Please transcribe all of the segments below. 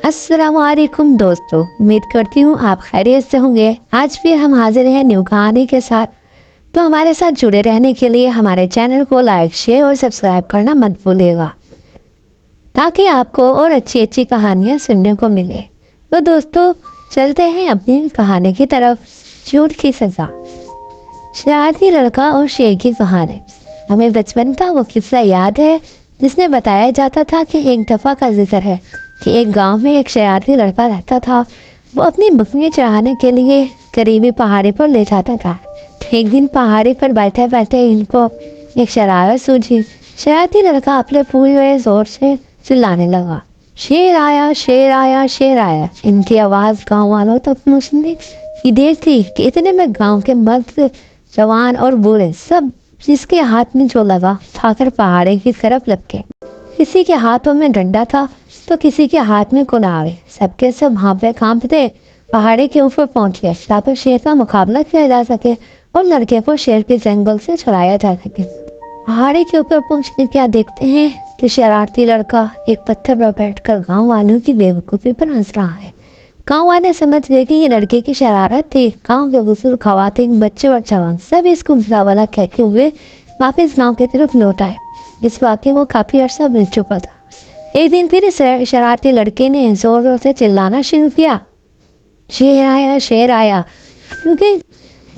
अस्सलाम वालेकुम दोस्तों, उम्मीद करती हूँ आप खैरियत से होंगे। आज भी हम हाजिर हैं न्यू कहानी के साथ। तो हमारे साथ जुड़े रहने के लिए हमारे चैनल को लाइक, शेयर और सब्सक्राइब करना मत भूलिएगा, ताकि आपको और अच्छी अच्छी कहानियाँ सुनने को मिले। तो दोस्तों, चलते हैं अपनी कहानी की तरफ। झूठ की सजा। शरारती लड़का और शेर की कहानी। हमें बचपन का वो किस्सा याद है जिसमें बताया जाता था कि एक दफ़ा का जिक्र है कि एक गांव में एक शरारती लड़का रहता था। वो अपनी बकरियां चराने के लिए करीबी पहाड़ी पर ले जाता था। एक दिन पहाड़ी पर बैठे बैठे इनको एक शरारत सूझी। शरारती लड़का अपने पूरे जोर से चिल्लाने लगा, शेर आया, शेर आया, शेर आया। इनकी आवाज़ गांव वालों तक पहुंचने की देर थी कि इतने में गांव के मर्द, जवान और बूढ़े सब जिसके हाथ में जो लगा उठाकर पहाड़ी की तरफ लपके। किसी के हाथों में डंडा था तो किसी के हाथ में कुल्हाड़ी। सबके सब भापे कांपते पहाड़ी के ऊपर पहुंच गए ताकि शेर का मुकाबला किया जा सके और लड़के को शेर के जंगल से छुड़ाया जा सके। पहाड़ी के ऊपर पहुंचने क्या देखते हैं कि शरारती लड़का एक पत्थर पर बैठकर गांव वालों की बेवकूफ़ी पर हंस रहा है। गांव वाले समझ गए कि ये लड़के की शरारत थी। गांव के बुजुर्ग, खवातीन, बच्चे और जवान सब इसको बुरा कहते हुए वापस गांव की तरफ लौट आए। इस वाक़े को काफ़ी अर्सा बीत चुका था। एक दिन फिर शरारती लड़के ने जोर जोर से चिल्लाना शुरू किया, शेर आया, शेर आया। क्योंकि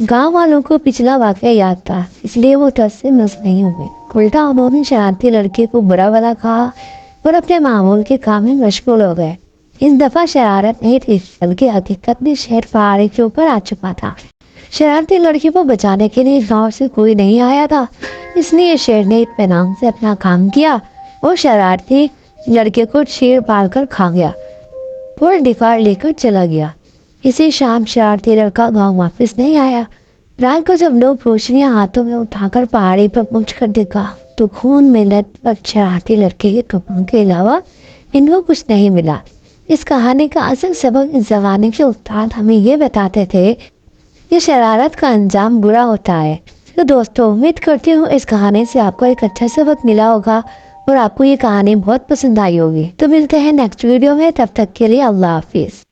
गांव वालों को पिछला वाक़या याद था, इसलिए वो डर से मस नहीं हुए। उल्टा उन्होंने शरारती लड़के को बुरा भला कहा और अपने मामूल के काम में मशगूल हो गए। इस दफ़ा शरारत नहीं थी, बल्कि हकीकत में शेर पहाड़ी के ऊपर आ चुका था। शरारती लड़के को बचाने के लिए गांव से कोई नहीं आया था, इसलिए शेर ने इत्मीनान से अपना काम किया और शरारती लड़के को शेर पाल कर खा गया और डिकार लेकर चला गया। इसी शाम शरारती लड़का गांव वापस नहीं आया। रात को जब लोग रोशनियां हाथों में उठाकर पहाड़ी पर पहुंचकर देखा तो खून में लथपथ शरारती लड़के के कपड़ों के अलावा इनको कुछ नहीं मिला। इस कहानी का असल सबक इस जमाने के उस्ताद हमें ये बताते थे कि शरारत का अंजाम बुरा होता है। तो दोस्तों, उम्मीद करती हूँ इस कहानी से आपको एक अच्छा सबक मिला होगा और आपको ये कहानी बहुत पसंद आई होगी। तो मिलते हैं नेक्स्ट वीडियो में, तब तक के लिए अल्लाह हाफिज।